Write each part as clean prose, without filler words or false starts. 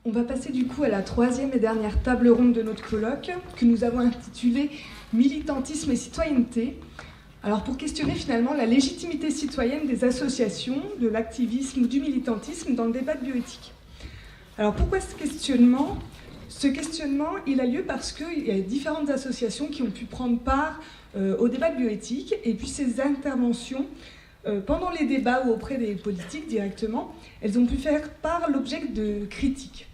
On va passer du coup à la troisième et dernière table ronde de notre colloque, que nous avons intitulée « Militantisme et citoyenneté ». Alors pour questionner finalement la légitimité citoyenne des associations, de l'activisme ou du militantisme dans le débat de bioéthique. Alors pourquoi ce questionnement ? Ce questionnement, il a lieu parce qu'il y a différentes associations qui ont pu prendre part au débat de bioéthique, et puis ces interventions, pendant les débats ou auprès des politiques directement, elles ont pu faire part l'objet de critiques.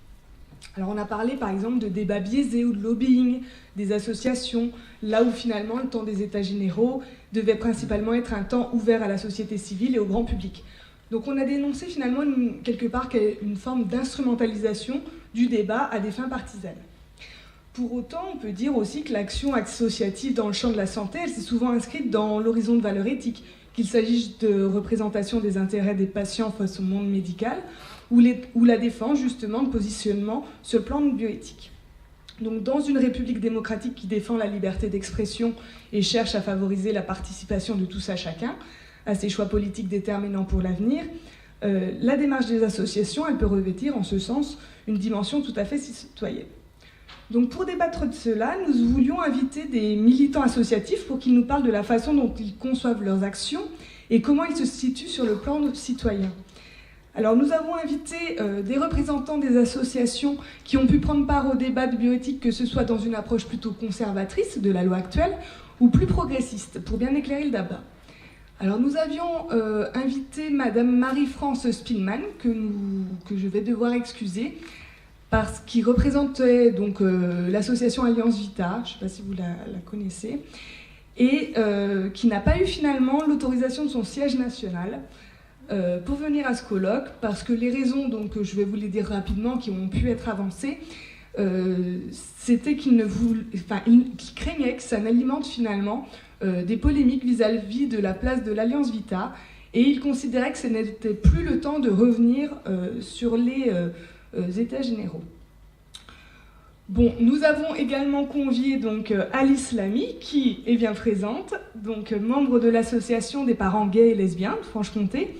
Alors on a parlé par exemple de débats biaisés ou de lobbying des associations, là où finalement le temps des États généraux devait principalement être un temps ouvert à la société civile et au grand public. Donc on a dénoncé finalement quelque part une forme d'instrumentalisation du débat à des fins partisanes. Pour autant, on peut dire aussi que l'action associative dans le champ de la santé, elle s'est souvent inscrite dans l'horizon de valeurs éthiques, qu'il s'agisse de représentation des intérêts des patients face au monde médical, ou la défense justement de positionnement sur le plan de bioéthique. Donc dans une république démocratique qui défend la liberté d'expression et cherche à favoriser la participation de tous à chacun à ses choix politiques déterminants pour l'avenir, la démarche des associations, elle peut revêtir en ce sens une dimension tout à fait citoyenne. Donc pour débattre de cela, nous voulions inviter des militants associatifs pour qu'ils nous parlent de la façon dont ils conçoivent leurs actions et comment ils se situent sur le plan citoyen. Alors nous avons invité des représentants des associations qui ont pu prendre part au débat de bioéthique, que ce soit dans une approche plutôt conservatrice de la loi actuelle ou plus progressiste, pour bien éclairer le débat. Alors nous avions invité Madame Marie-France Spillmann, que je vais devoir excuser, parce qu'il représentait donc l'association Alliance Vita, je ne sais pas si vous la connaissez, et qui n'a pas eu finalement l'autorisation de son siège national pour venir à ce colloque, parce que les raisons, donc je vais vous les dire rapidement, qui ont pu être avancées, c'était qu'il craignait que ça n'alimente finalement des polémiques vis-à-vis de la place de l'Alliance Vita, et il considérait que ce n'était plus le temps de revenir sur les États généraux. Bon, nous avons également convié donc Alice Lamy, qui est bien présente, donc membre de l'association des parents gays et lesbiens de Franche-Comté.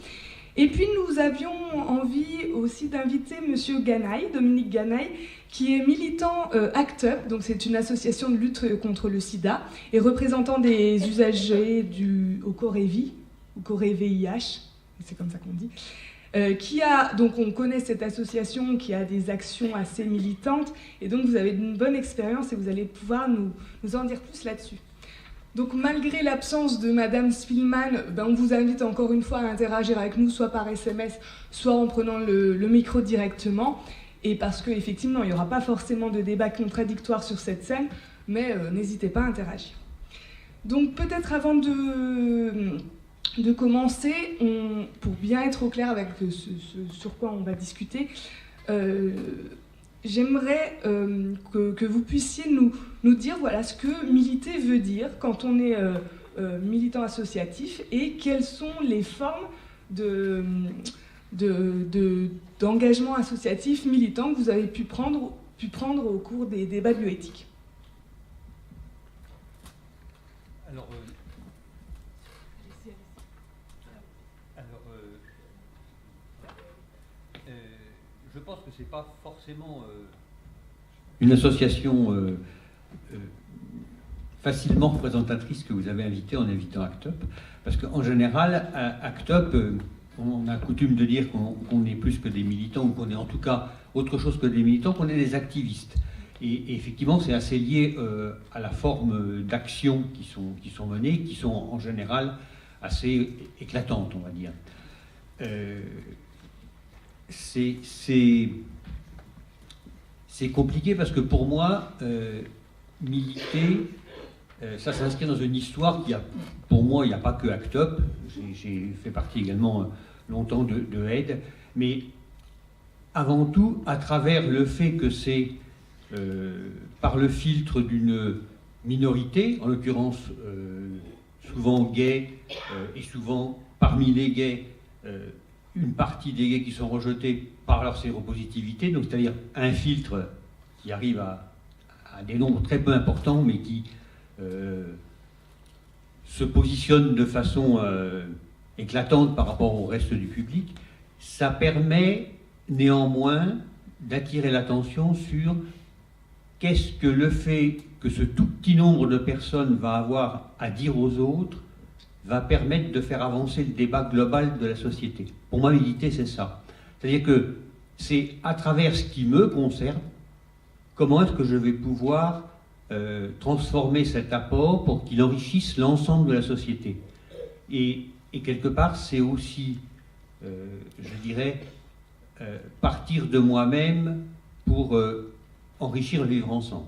Et puis nous avions envie aussi d'inviter Monsieur Ganaï, Dominique Ganaï, qui est militant ACT UP, donc c'est une association de lutte contre le sida, et représentant des usagers au Corévi, ou Coré-VIH, c'est comme ça qu'on dit. Donc on connaît cette association qui a des actions assez militantes, et donc vous avez une bonne expérience et vous allez pouvoir nous en dire plus là-dessus. Donc malgré l'absence de Madame Spillmann, on vous invite encore une fois à interagir avec nous, soit par SMS, soit en prenant le micro directement, et parce qu'effectivement il n'y aura pas forcément de débat contradictoire sur cette scène, mais n'hésitez pas à interagir. Donc peut-être avant de commencer, pour bien être au clair avec sur quoi on va discuter, j'aimerais que vous puissiez nous dire voilà, ce que militer veut dire quand on est militant associatif, et quelles sont les formes d'engagement associatif militant que vous avez pu prendre au cours des débats de bioéthique. Alors, je pense que ce n'est pas forcément une association facilement représentatrice que vous avez invitée en invitant ACT UP, parce qu'en général, ACT UP, on a coutume de dire qu'on est plus que des militants, ou qu'on est en tout cas autre chose que des militants, qu'on est des activistes. Et effectivement, c'est assez lié à la forme d'action qui sont menées, qui sont en général assez éclatantes, on va dire. C'est compliqué parce que pour moi, militer, ça s'inscrit dans une histoire qui a, pour moi, il n'y a pas que ACT UP, j'ai fait partie également longtemps de AID, mais avant tout, à travers le fait que c'est par le filtre d'une minorité, en l'occurrence souvent gays, et souvent parmi les gays, une partie des gays qui sont rejetés par leur séropositivité, donc c'est-à-dire un filtre qui arrive à des nombres très peu importants, mais qui se positionne de façon éclatante par rapport au reste du public, ça permet néanmoins d'attirer l'attention sur qu'est-ce que le fait que ce tout petit nombre de personnes va avoir à dire aux autres va permettre de faire avancer le débat global de la société. Pour moi, militer, c'est ça. C'est-à-dire que c'est à travers ce qui me concerne, comment est-ce que je vais pouvoir transformer cet apport pour qu'il enrichisse l'ensemble de la société. Et quelque part, c'est aussi, je dirais, partir de moi-même pour enrichir le vivre ensemble.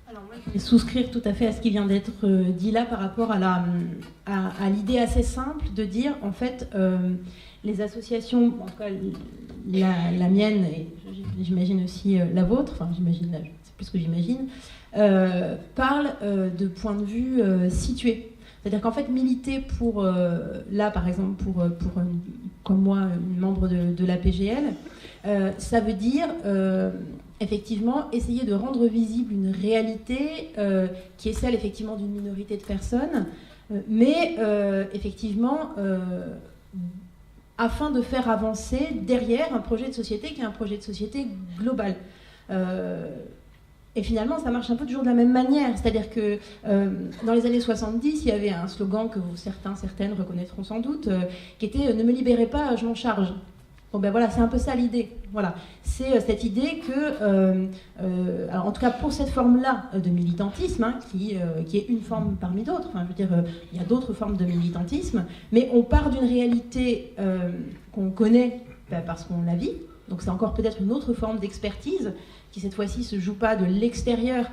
Alors moi, je vais souscrire tout à fait à ce qui vient d'être dit là par rapport à l'idée assez simple de dire, en fait, les associations, en tout cas la mienne, et j'imagine aussi la vôtre, enfin j'imagine, c'est plus ce que j'imagine, parlent de point de vue situé. C'est-à-dire qu'en fait, militer pour, là par exemple, comme moi, membre de la PGL, ça veut dire effectivement essayer de rendre visible une réalité qui est celle effectivement d'une minorité de personnes, mais effectivement afin de faire avancer derrière un projet de société qui est un projet de société global. Et finalement, ça marche un peu toujours de la même manière. C'est-à-dire que dans les années 70, il y avait un slogan que certaines reconnaîtront sans doute, qui était « Ne me libérez pas, je m'en charge ». Bon ben voilà, c'est un peu ça l'idée. Voilà. C'est cette idée que, alors en tout cas pour cette forme-là de militantisme, hein, qui est une forme parmi d'autres, enfin, je veux dire, il y a d'autres formes de militantisme, mais on part d'une réalité qu'on connaît parce qu'on la vit, donc c'est encore peut-être une autre forme d'expertise, qui cette fois-ci se joue pas de l'extérieur,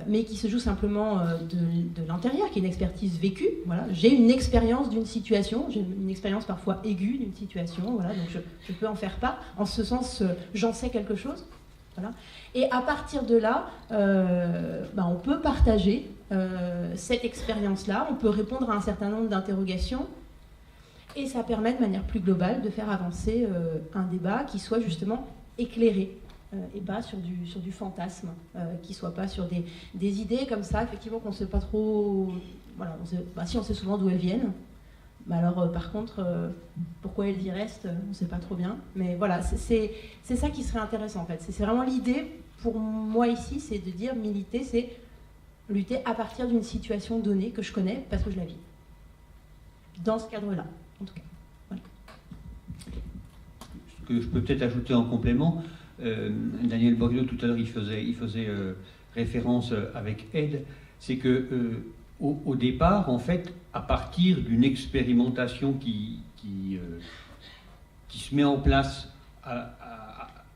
mais qui se joue simplement de l'intérieur, qui est une expertise vécue. Voilà. J'ai une expérience d'une situation, j'ai une expérience parfois aiguë d'une situation, voilà, donc je peux en faire part. En ce sens, j'en sais quelque chose. Voilà. Et à partir de là, on peut partager cette expérience-là, on peut répondre à un certain nombre d'interrogations, et ça permet de manière plus globale de faire avancer un débat qui soit justement éclairé. Et pas sur du fantasme, qui ne soit pas sur des idées comme ça, effectivement, qu'on ne sait pas trop. Voilà, si on sait souvent d'où elles viennent, mais alors par contre, pourquoi elles y restent, on ne sait pas trop bien. Mais voilà, c'est ça qui serait intéressant en fait. C'est vraiment l'idée, pour moi ici, c'est de dire militer, c'est lutter à partir d'une situation donnée que je connais parce que je la vis. Dans ce cadre-là, en tout cas. Voilà. Ce que je peux peut-être ajouter en complément. Daniel Borghido tout à l'heure il faisait référence avec Aide, c'est que au départ en fait à partir d'une expérimentation qui se met en place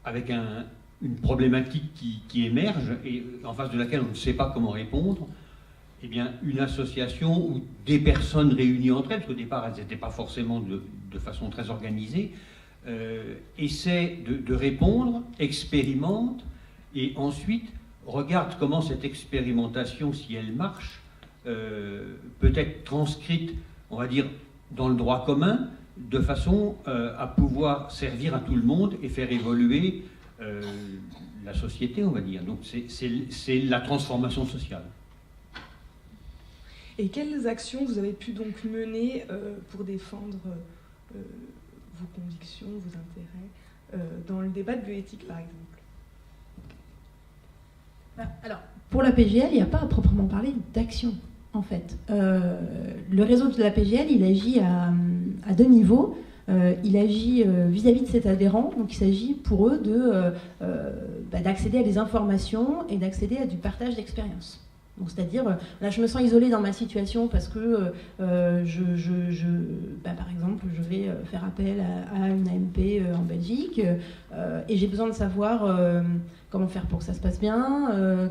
avec une problématique qui émerge et en face de laquelle on ne sait pas comment répondre, eh bien une association ou des personnes réunies entre elles, parce qu'au départ elles n'étaient pas forcément de façon très organisée, essaie de répondre, expérimente, et ensuite regarde comment cette expérimentation, si elle marche, peut être transcrite, on va dire, dans le droit commun, de façon à pouvoir servir à tout le monde et faire évoluer la société, on va dire. Donc c'est la transformation sociale. Et quelles actions vous avez pu donc mener pour défendre vos convictions, vos intérêts, dans le débat de bioéthique, par exemple? Alors, pour la PGL, il n'y a pas à proprement parler d'action, en fait. Le réseau de la PGL, il agit à deux niveaux. Il agit vis-à-vis de ses adhérents, donc il s'agit pour eux d'accéder à des informations et d'accéder à du partage d'expériences. C'est-à-dire, là, je me sens isolée dans ma situation parce que, par exemple, je vais faire appel à une AMP en Belgique et j'ai besoin de savoir comment faire pour que ça se passe bien,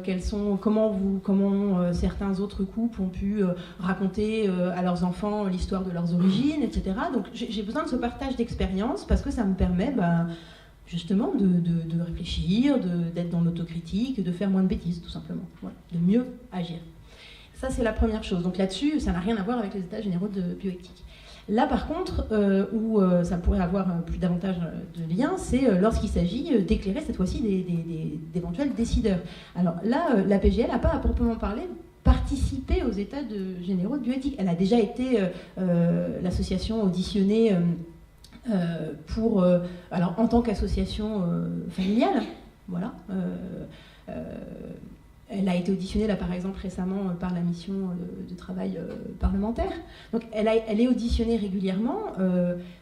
comment certains autres couples ont pu raconter à leurs enfants l'histoire de leurs origines, etc. Donc, j'ai besoin de ce partage d'expérience parce que ça me permet... justement de réfléchir, d'être dans l'autocritique, de faire moins de bêtises, tout simplement. Voilà, de mieux agir. Ça, c'est la première chose. Donc là-dessus, ça n'a rien à voir avec les états généraux de bioéthique. Là, par contre, où ça pourrait avoir plus davantage de liens, c'est lorsqu'il s'agit d'éclairer, cette fois-ci, d'éventuels décideurs. Alors là, la PGL n'a pas, à proprement parler, participé aux états généraux de bioéthique. Elle a déjà été l'association auditionnée alors en tant qu'association familiale, voilà. Elle a été auditionnée là par exemple récemment par la mission de travail parlementaire. Donc elle est auditionnée régulièrement.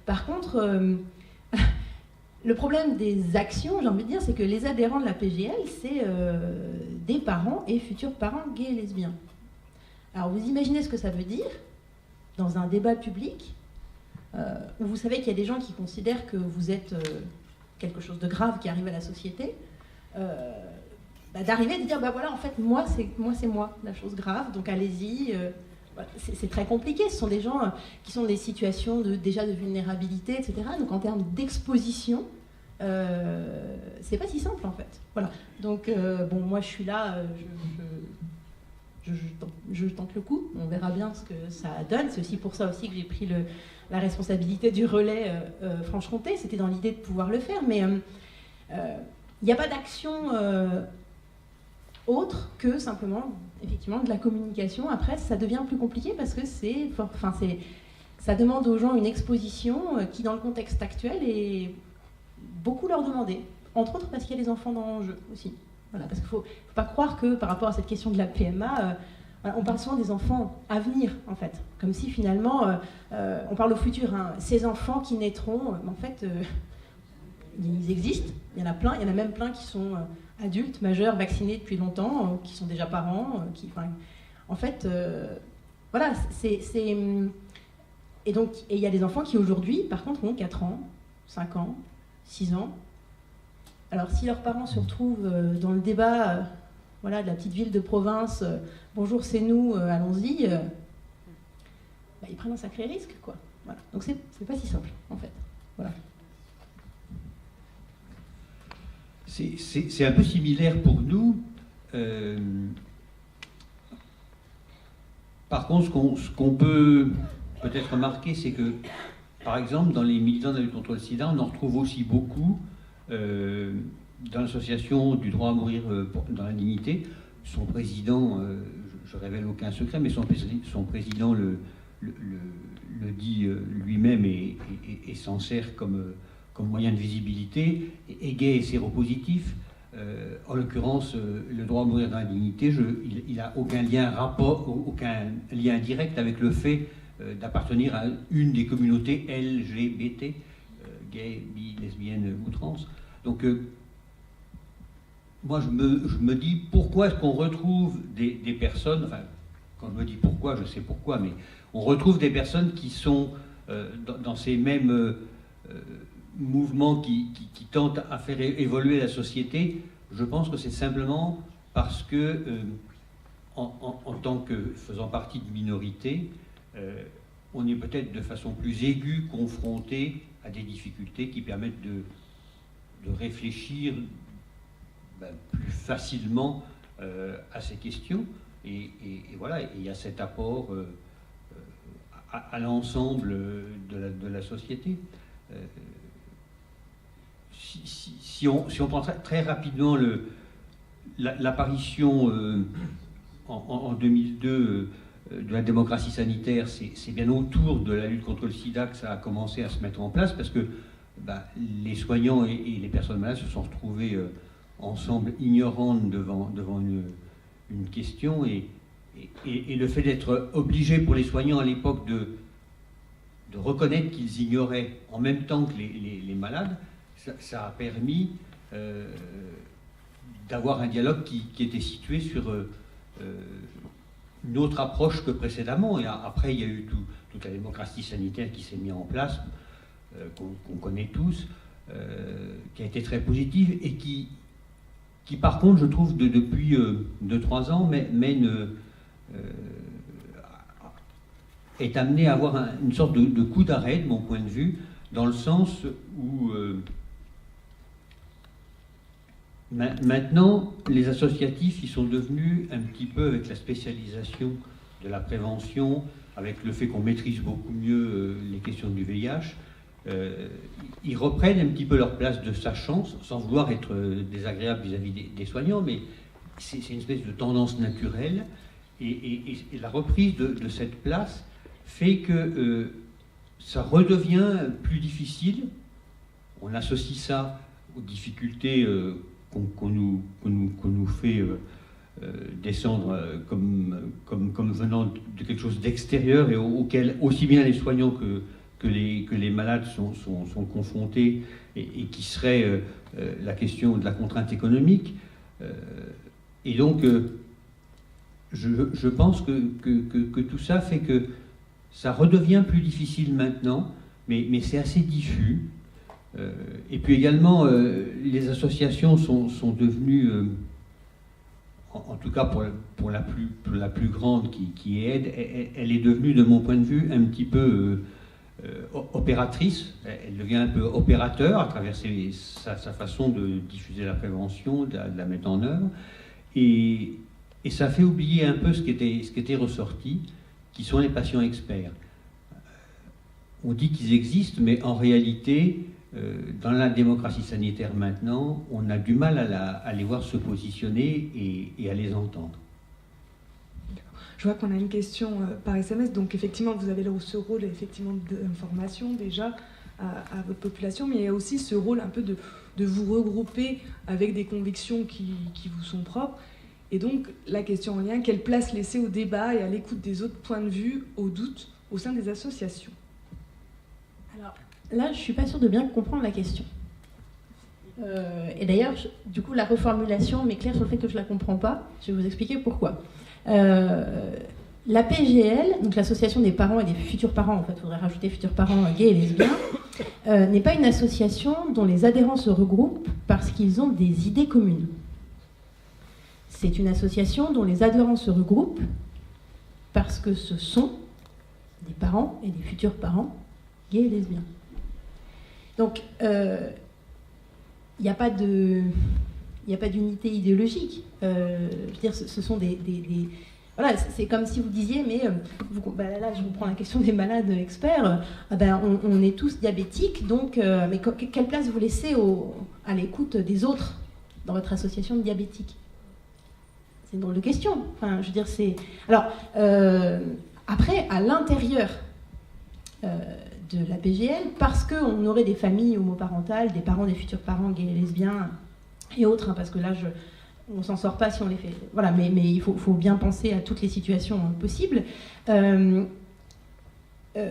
Par contre, le problème des actions, j'ai envie de dire, c'est que les adhérents de la PGL, c'est des parents et futurs parents gays et lesbiens. Alors vous imaginez ce que ça veut dire dans un débat public où vous savez qu'il y a des gens qui considèrent que vous êtes quelque chose de grave qui arrive à la société, d'arriver et de dire, bah voilà, en fait, moi c'est moi, la chose grave, donc allez-y. Voilà. C'est très compliqué, ce sont des gens qui sont dans des situations déjà de vulnérabilité, etc. Donc en termes d'exposition, c'est pas si simple en fait. Voilà. Donc bon, moi je suis là, je tente le coup, on verra bien ce que ça donne. C'est aussi pour ça aussi que j'ai pris la responsabilité du relais Franche-Comté, c'était dans l'idée de pouvoir le faire, mais il n'y a pas d'action autre que simplement, effectivement, de la communication. Après, ça devient plus compliqué parce que ça demande aux gens une exposition qui, dans le contexte actuel, est beaucoup leur demander. Entre autres parce qu'il y a les enfants dans le jeu aussi. Voilà, parce qu'il ne faut pas croire que par rapport à cette question de la PMA, on parle souvent des enfants à venir, en fait. Comme si finalement, on parle au futur. Hein. Ces enfants qui naîtront, en fait, ils existent. Il y en a plein. Il y en a même plein qui sont adultes, majeurs, vaccinés depuis longtemps, qui sont déjà parents. En fait, voilà, Et donc, il y a des enfants qui aujourd'hui, par contre, ont 4 ans, 5 ans, 6 ans. Alors, si leurs parents se retrouvent dans le débat voilà, de la petite ville de province, bonjour, c'est nous, allons-y, ils prennent un sacré risque, quoi. Voilà. Donc, c'est pas si simple, en fait. Voilà. C'est un peu similaire pour nous. Par contre, ce qu'on peut peut-être remarquer, c'est que, par exemple, dans les militants de la lutte contre le sida, on en retrouve aussi beaucoup dans l'association du droit à mourir dans la dignité. Son président, je révèle aucun secret, mais son président le dit lui-même et s'en sert comme moyen de visibilité, est gay et séropositif. En l'occurrence, le droit à mourir dans la dignité, il n'a aucun lien direct avec le fait d'appartenir à une des communautés LGBT, gay, bi, lesbienne ou trans. Donc, moi, je me dis, pourquoi est-ce qu'on retrouve des personnes, enfin, quand je me dis pourquoi, je sais pourquoi, mais on retrouve des personnes qui sont dans ces mêmes mouvements qui tentent à faire évoluer la société. Je pense que c'est simplement parce que, en tant que faisant partie de minorité, on est peut-être de façon plus aiguë confronté à des difficultés qui permettent de réfléchir plus facilement à ces questions. Et voilà, il y a cet apport à l'ensemble de la société. Si on prend très rapidement l'apparition en 2002 de la démocratie sanitaire, c'est bien autour de la lutte contre le sida que ça a commencé à se mettre en place, parce que les soignants et les personnes malades se sont retrouvés ensemble ignorantes devant une question, et le fait d'être obligé pour les soignants à l'époque de reconnaître qu'ils ignoraient en même temps que les malades, ça a permis d'avoir un dialogue qui était situé sur une autre approche que précédemment. Et après, il y a eu toute la démocratie sanitaire qui s'est mise en place, qu'on connaît tous, qui a été très positive et qui par contre, je trouve, depuis 2-3 ans, est amené à avoir une sorte de coup d'arrêt, de mon point de vue, dans le sens où maintenant, les associatifs, ils sont devenus un petit peu, avec la spécialisation de la prévention, avec le fait qu'on maîtrise beaucoup mieux les questions du VIH, ils reprennent un petit peu leur place de sachant, sans vouloir être désagréable vis-à-vis des soignants, mais c'est une espèce de tendance naturelle, et la reprise de cette place fait que ça redevient plus difficile. On associe ça aux difficultés qu'on nous fait descendre comme venant de quelque chose d'extérieur et auquel aussi bien les soignants que les malades sont confrontés, et qui serait la question de la contrainte économique. Et donc, je pense que tout ça fait que ça redevient plus difficile maintenant, mais c'est assez diffus. Et puis également, les associations sont devenues, en tout cas pour la plus grande qui aide, elle est devenue, de mon point de vue, un petit peu opératrice. Elle devient un peu opérateur à travers sa façon de diffuser la prévention, de la mettre en œuvre. Et ça fait oublier un peu ce qui était ressorti, qui sont les patients experts. On dit qu'ils existent, mais en réalité, dans la démocratie sanitaire maintenant, on a du mal à les voir se positionner et à les entendre. Je vois qu'on a une question par SMS, donc effectivement vous avez ce rôle effectivement d'information déjà à votre population, mais il y a aussi ce rôle un peu de vous regrouper avec des convictions qui vous sont propres. Et donc la question en lien, quelle place laisser au débat et à l'écoute des autres points de vue, au doute, au sein des associations? Alors là, je ne suis pas sûre de bien comprendre la question. Et d'ailleurs, du coup, la reformulation m'éclaire sur le fait que je ne la comprends pas. Je vais vous expliquer pourquoi. La PGL, donc l'association des parents et des futurs parents, en fait, il faudrait rajouter futurs parents gays et lesbiens, n'est pas une association dont les adhérents se regroupent parce qu'ils ont des idées communes. C'est une association dont les adhérents se regroupent parce que ce sont des parents et des futurs parents gays et lesbiens. Donc, il n'y a pas d'unité idéologique. Je veux dire, ce sont des voilà, c'est comme si vous disiez, mais là, je reprends la question des malades experts. On est tous diabétiques, donc, mais quelle place vous laissez à l'écoute des autres dans votre association de diabétiques? C'est une drôle de question. Enfin, je veux dire, c'est. Alors, après, à l'intérieur de la PGL, parce qu'on aurait des familles homoparentales, des parents, des futurs parents gays et lesbiens et autres, hein, parce que là, on s'en sort pas si on les fait. Voilà, mais il faut bien penser à toutes les situations possibles. Il ne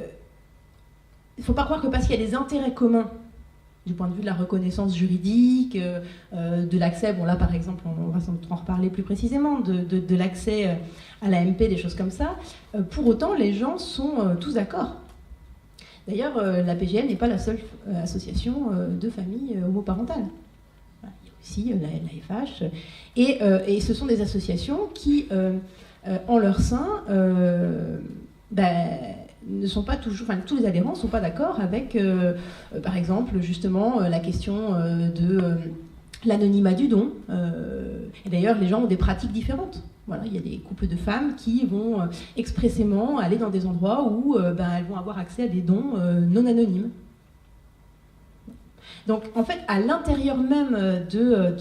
faut pas croire que parce qu'il y a des intérêts communs, du point de vue de la reconnaissance juridique, de l'accès, bon là par exemple, on va en reparler plus précisément, de l'accès à l'AMP, des choses comme ça, pour autant les gens sont tous d'accord. D'ailleurs, la PGL n'est pas la seule association de familles homoparentales. Il y a aussi la FH, et ce sont des associations qui, en leur sein, ne sont pas toujours, enfin, tous les adhérents ne sont pas d'accord avec, par exemple, justement, la question de l'anonymat du don. Et d'ailleurs, les gens ont des pratiques différentes. Voilà, il y a des couples de femmes qui vont expressément aller dans des endroits où elles vont avoir accès à des dons non anonymes. Donc, en fait, à l'intérieur même de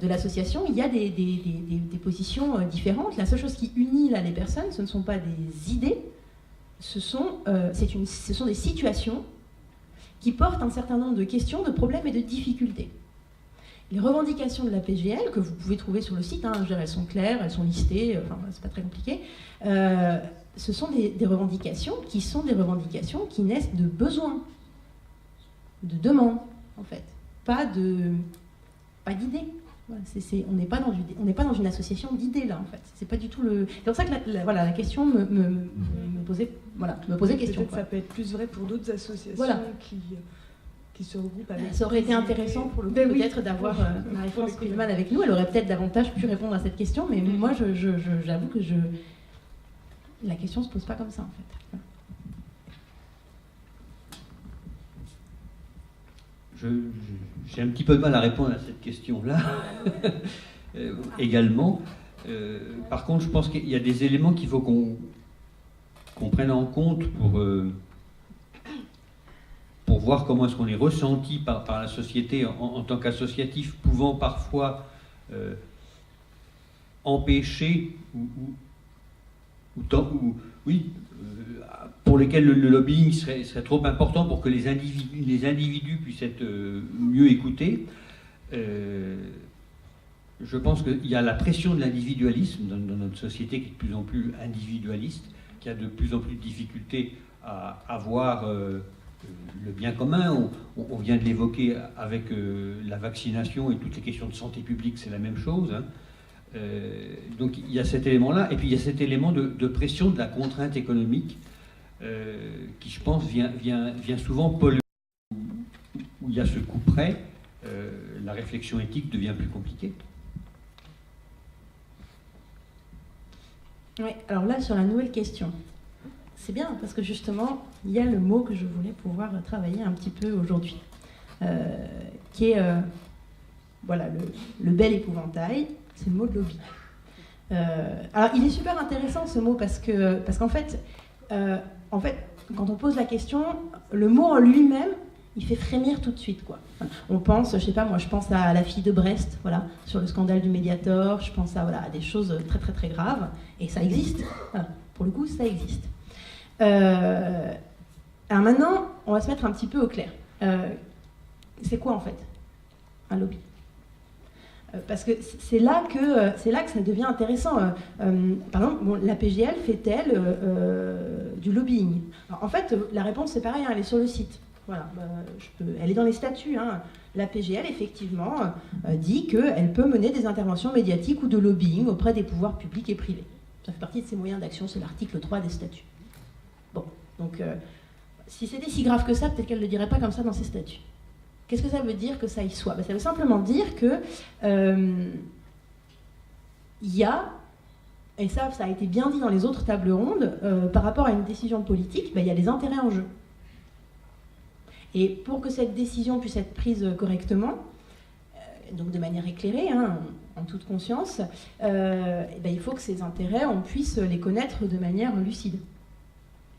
l'association, il y a des positions différentes. La seule chose qui unit là les personnes, ce ne sont pas des idées, ce sont des situations qui portent un certain nombre de questions, de problèmes et de difficultés. Les revendications de la PGL, que vous pouvez trouver sur le site, hein, je veux dire, elles sont claires, elles sont listées, enfin, c'est pas très compliqué, ce sont des revendications qui sont des revendications qui naissent de besoins, de demandes, en fait, pas d'idées. Voilà, on n'est pas dans une association d'idées là, en fait. C'est pas du tout le. C'est pour ça que la question me posait question. Peut-être ça peut être plus vrai pour d'autres associations, voilà, qui se regroupent avec. Ça aurait été intéressant pour le coup, peut-être d'avoir Marie-France Kuhlmann avec nous. Elle aurait peut-être davantage pu répondre à cette question, mais moi, j'avoue que la question se pose pas comme ça, en fait. Voilà. J'ai un petit peu de mal à répondre à cette question-là, également. Par contre, je pense qu'il y a des éléments qu'il faut qu'on prenne en compte pour voir comment est-ce qu'on est ressenti par la société en tant qu'associatif, pouvant parfois empêcher pour lesquels le lobbying serait trop important pour que les individus puissent être mieux écoutés. Je pense qu'il y a la pression de l'individualisme dans notre société qui est de plus en plus individualiste, qui a de plus en plus de difficultés à avoir le bien commun. On vient de l'évoquer avec la vaccination et toutes les questions de santé publique, c'est la même chose. Hein. Donc il y a cet élément-là, et puis il y a cet élément de pression de la contrainte économique qui, je pense, vient souvent polluer. Où il y a ce coup près, la réflexion éthique devient plus compliquée. Oui, alors là, sur la nouvelle question, c'est bien, parce que justement, il y a le mot que je voulais pouvoir travailler un petit peu aujourd'hui, qui est, voilà, le bel épouvantail, c'est le mot de lobby. Alors, il est super intéressant, ce mot, parce qu'en fait, quand on pose la question, le mot en lui-même, il fait frémir tout de suite, quoi. On pense, je sais pas, moi je pense à la fille de Brest, voilà, sur le scandale du Mediator, je pense à des choses très très très graves, et ça existe, voilà, pour le coup ça existe. Alors maintenant, on va se mettre un petit peu au clair. C'est quoi en fait un lobby ? Parce que c'est là que ça devient intéressant. Par exemple, bon, la PGL fait-elle du lobbying ? Alors, en fait, la réponse c'est pareil, hein, elle est sur le site. Voilà, elle est dans les statuts. Hein. La PGL, effectivement, dit qu'elle peut mener des interventions médiatiques ou de lobbying auprès des pouvoirs publics et privés. Ça fait partie de ses moyens d'action, c'est l'article 3 des statuts. Bon, donc, si c'était si grave que ça, peut-être qu'elle ne le dirait pas comme ça dans ses statuts. Qu'est-ce que ça veut dire que ça y soit ? Ça veut simplement dire que y a, et ça a été bien dit dans les autres tables rondes, par rapport à une décision politique, il y a des intérêts en jeu. Et pour que cette décision puisse être prise correctement, donc de manière éclairée, hein, en toute conscience, il faut que ces intérêts, on puisse les connaître de manière lucide.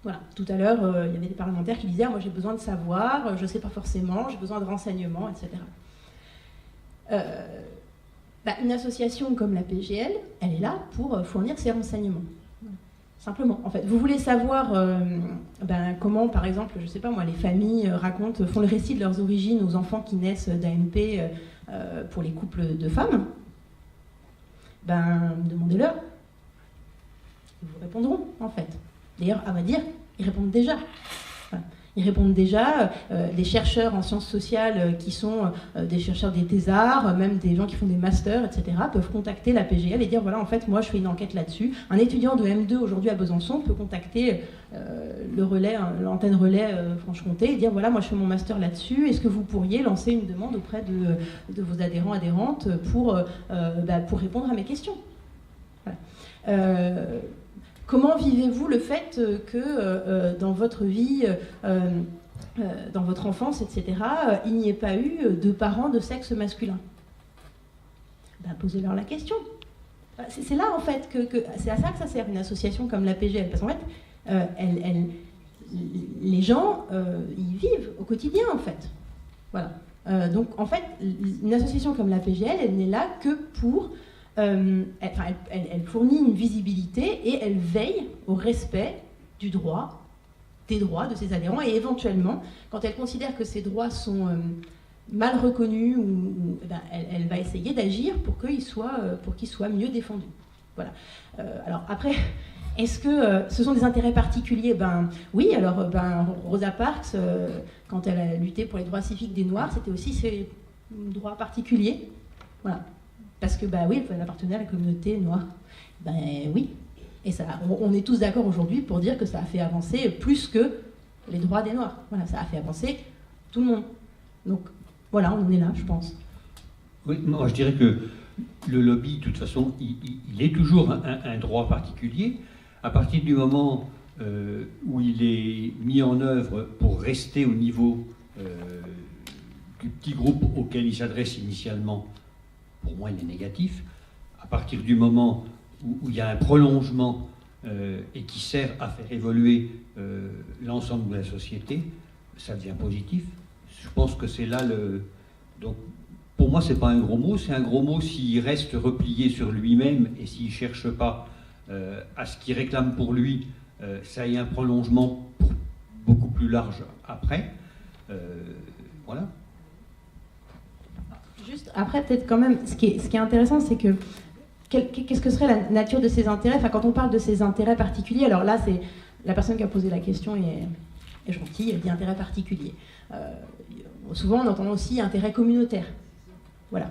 Voilà. Tout à l'heure, il y avait des parlementaires qui disaient « moi j'ai besoin de savoir, je ne sais pas forcément, j'ai besoin de renseignements, etc. » Une association comme la PGL, elle est là pour fournir ces renseignements. Simplement, en fait. Vous voulez savoir comment, par exemple, je ne sais pas moi, les familles font le récit de leurs origines aux enfants qui naissent d'AMP pour les couples de femmes, demandez-leur. Ils vous répondront, en fait. D'ailleurs, à vrai dire, ils répondent déjà. Voilà. Ils répondent déjà, des chercheurs en sciences sociales qui sont des chercheurs des thésards, même des gens qui font des masters, etc., peuvent contacter la PGL et dire, voilà, en fait, moi, je fais une enquête là-dessus. Un étudiant de M2 aujourd'hui à Besançon peut contacter le relais, l'antenne relais Franche-Comté et dire, voilà, moi, je fais mon master là-dessus. Est-ce que vous pourriez lancer une demande auprès de vos adhérents, adhérentes pour répondre à mes questions ? Voilà. Comment vivez-vous le fait que dans votre vie, dans votre enfance, etc., il n'y ait pas eu de parents de sexe masculin ? Posez-leur la question. C'est là, en fait, c'est à ça que ça sert, une association comme la PGL. Parce qu'en fait, les gens, ils vivent au quotidien, en fait. Voilà. Donc, en fait, une association comme la PGL, elle n'est là que pour... elle fournit une visibilité et elle veille au respect des droits de ses adhérents, et éventuellement, quand elle considère que ces droits sont mal reconnus, elle va essayer d'agir pour qu'ils soient mieux défendus. Voilà. Alors après, est-ce que ce sont des intérêts particuliers ? Oui, alors Rosa Parks, quand elle a lutté pour les droits civiques des Noirs, c'était aussi ses droits particuliers. Voilà. Parce que, oui, elle appartenait à la communauté noire. Oui. Et ça, on est tous d'accord aujourd'hui pour dire que ça a fait avancer plus que les droits des Noirs. Voilà, ça a fait avancer tout le monde. Donc, voilà, on en est là, je pense. Oui, moi je dirais que le lobby, de toute façon, il est toujours un droit particulier. À partir du moment où il est mis en œuvre pour rester au niveau du petit groupe auquel il s'adresse initialement, pour moi, il est négatif. À partir du moment où il y a un prolongement et qui sert à faire évoluer l'ensemble de la société, ça devient positif. Je pense que c'est là le... Donc, pour moi, c'est pas un gros mot. C'est un gros mot s'il reste replié sur lui-même et s'il cherche pas à ce qu'il réclame pour lui ça ait un prolongement beaucoup plus large après. Voilà. Juste après, peut-être quand même, ce qui est intéressant, c'est que qu'est-ce que serait la nature de ces intérêts? Enfin, quand on parle de ces intérêts particuliers, alors là, c'est la personne qui a posé la question est gentille, elle dit intérêt particulier. Souvent, on entend aussi intérêt communautaire. Voilà.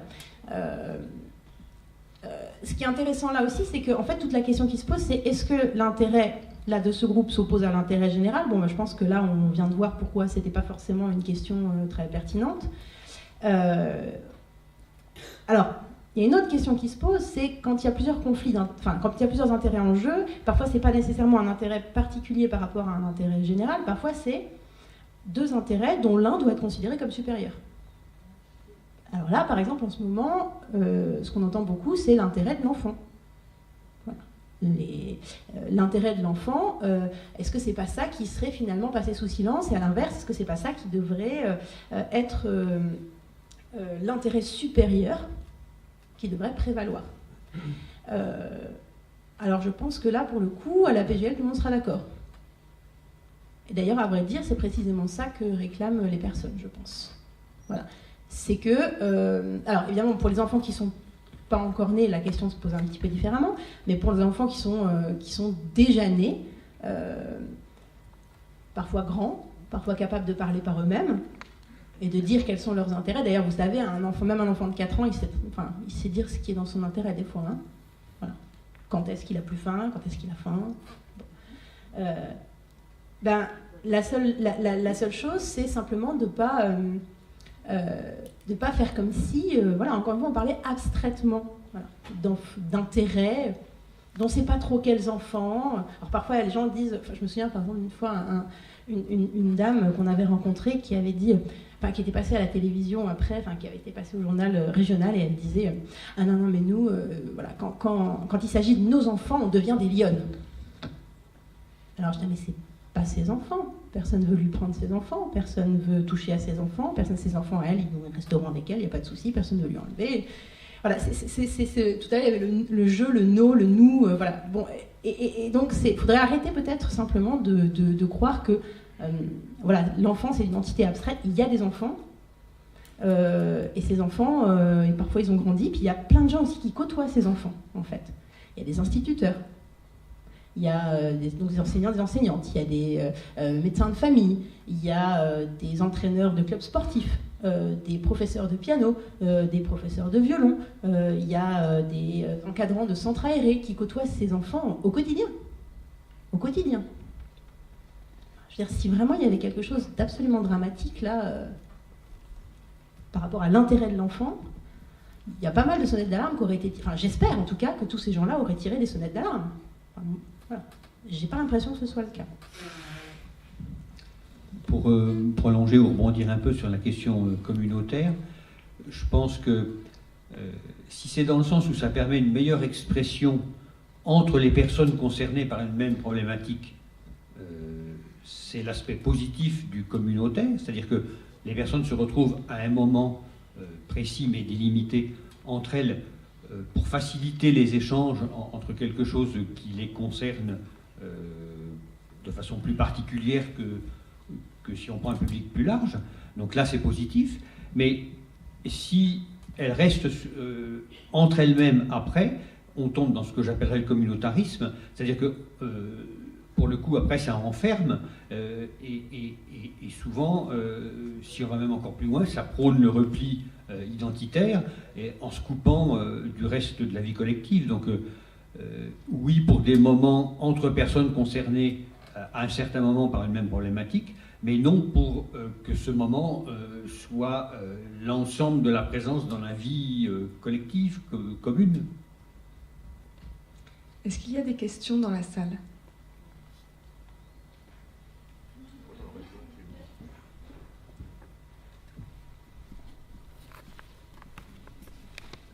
Ce qui est intéressant là aussi, c'est qu'en fait, toute la question qui se pose, c'est est-ce que l'intérêt là, de ce groupe s'oppose à l'intérêt général? Bon, je pense que là, on vient de voir pourquoi c'était pas forcément une question très pertinente. Alors, il y a une autre question qui se pose, c'est quand il y a plusieurs conflits, quand il y a plusieurs intérêts en jeu, parfois c'est pas nécessairement un intérêt particulier par rapport à un intérêt général, parfois c'est deux intérêts dont l'un doit être considéré comme supérieur. Alors là, par exemple, en ce moment, ce qu'on entend beaucoup, c'est l'intérêt de l'enfant. Voilà. L'intérêt de l'enfant, est-ce que c'est pas ça qui serait finalement passé sous silence? Et à l'inverse, est-ce que c'est pas ça qui devrait être l'intérêt supérieur qui devrait prévaloir? Alors je pense que là, pour le coup, à la PGL, tout le monde sera d'accord. Et d'ailleurs, à vrai dire, c'est précisément ça que réclament les personnes, je pense. Voilà. C'est que, alors évidemment, pour les enfants qui sont pas encore nés, la question se pose un petit peu différemment, mais pour les enfants qui sont déjà nés, parfois grands, parfois capables de parler par eux-mêmes, et de dire quels sont leurs intérêts. D'ailleurs, vous savez, même un enfant de 4 ans, il sait dire ce qui est dans son intérêt des fois. Hein. Voilà. Quand est-ce qu'il a plus faim? Quand est-ce qu'il a faim? Bon. La seule chose, c'est simplement de pas faire comme si, voilà, encore une fois, on parlait abstraitement, voilà, d'intérêts dont on ne sait pas trop quels enfants. Alors parfois, les gens disent, je me souviens par exemple une fois, une dame qu'on avait rencontrée qui avait dit, qui était passée à la télévision après, qui avait été passée au journal régional, et elle disait ah non, mais nous, voilà, quand il s'agit de nos enfants, on devient des lionnes. Alors je dis mais c'est pas ses enfants, personne ne veut lui prendre ses enfants, personne ne veut toucher à ses enfants, ses enfants à elle, ils vont au restaurant avec elle, il n'y a pas de souci, personne ne veut lui enlever. Voilà, tout à l'heure il y avait le jeu, le no, le nous, voilà. Bon, et donc il faudrait arrêter peut-être simplement de croire que voilà, l'enfant c'est une entité abstraite. Il y a des enfants, et ces enfants, et parfois ils ont grandi, puis il y a plein de gens aussi qui côtoient ces enfants, en fait. Il y a des instituteurs, il y a des enseignants, des enseignantes, il y a des médecins de famille, il y a des entraîneurs de clubs sportifs, des professeurs de piano, des professeurs de violon, il y a des encadrants de centres aérés qui côtoient ces enfants au quotidien. Au quotidien. Je veux dire, si vraiment il y avait quelque chose d'absolument dramatique là, par rapport à l'intérêt de l'enfant, il y a pas mal de sonnettes d'alarme qui auraient été... Enfin, j'espère en tout cas que tous ces gens-là auraient tiré des sonnettes d'alarme. Enfin, voilà. J'ai pas l'impression que ce soit le cas. Pour prolonger ou rebondir un peu sur la question communautaire, je pense que si c'est dans le sens où ça permet une meilleure expression entre les personnes concernées par une même problématique, c'est l'aspect positif du communautaire, c'est-à-dire que les personnes se retrouvent à un moment précis mais délimité entre elles pour faciliter les échanges entre quelque chose qui les concerne de façon plus particulière que si on prend un public plus large. Donc là, c'est positif. Mais si elles restent entre elles-mêmes après, on tombe dans ce que j'appellerais le communautarisme, c'est-à-dire que pour le coup, après, ça enferme, et souvent, si on va même encore plus loin, ça prône le repli identitaire, et en se coupant du reste de la vie collective. Donc, oui, pour des moments entre personnes concernées à un certain moment par une même problématique, mais non pour que ce moment soit l'ensemble de la présence dans la vie collective, commune. Est-ce qu'il y a des questions dans la salle ?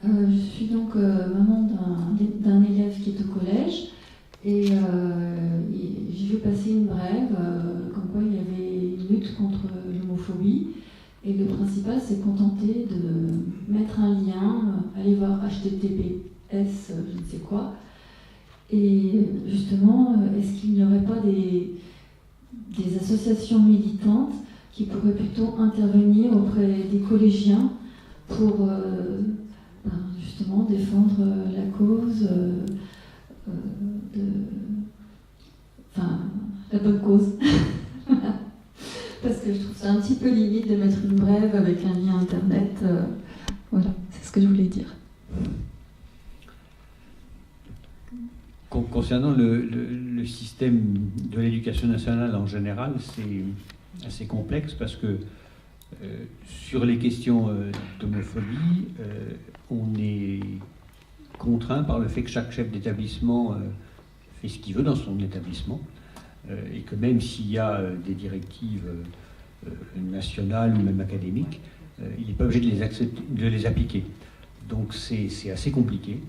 Je suis donc maman d'un élève qui est au collège et j'ai vu passer une brève comme quoi il y avait une lutte contre l'homophobie et le principal c'est contenter de mettre un lien, aller voir HTTPS je ne sais quoi, Et justement, est-ce qu'il n'y aurait pas des associations militantes qui pourraient plutôt intervenir auprès des collégiens pour justement défendre la cause, la bonne cause. Parce que je trouve ça un petit peu limite de mettre une brève avec un lien internet. Voilà, c'est ce que je voulais dire. Concernant le système de l'éducation nationale en général, c'est assez complexe parce que sur les questions d'homophobie, on est contraint par le fait que chaque chef d'établissement fait ce qu'il veut dans son établissement et que même s'il y a des directives nationales ou même académiques, il n'est pas obligé de les appliquer. Donc c'est assez compliqué.